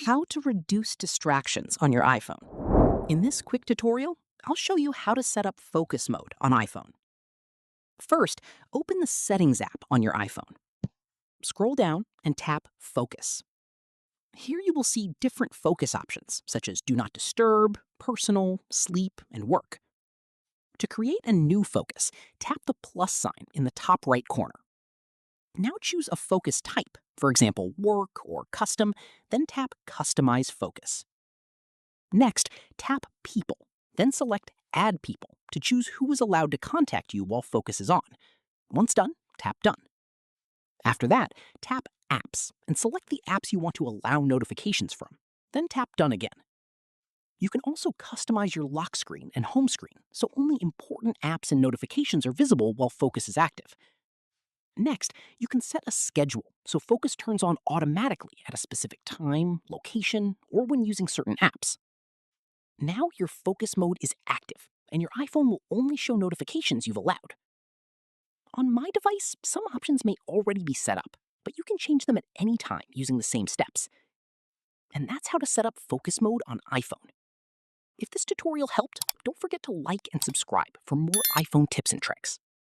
How to reduce distractions on your iPhone. In this quick tutorial, I'll show you how to set up focus mode on iPhone. First, open the Settings app on your iPhone. Scroll down and tap Focus. Here you will see different focus options, such as Do Not Disturb, Personal, Sleep, and Work. To create a new focus, tap the plus sign in the top right corner. Now choose a focus type, for example, Work or Custom, then tap Customize Focus. Next, tap People, then select Add People to choose who is allowed to contact you while focus is on. Once done, tap Done. After that, tap Apps and select the apps you want to allow notifications from, then tap Done again. You can also customize your lock screen and home screen so only important apps and notifications are visible while focus is active. Next, you can set a schedule so focus turns on automatically at a specific time, location, or when using certain apps. Now your focus mode is active, and your iPhone will only show notifications you've allowed. On my device, some options may already be set up, but you can change them at any time using the same steps. And that's how to set up focus mode on iPhone. If this tutorial helped, don't forget to like and subscribe for more iPhone tips and tricks.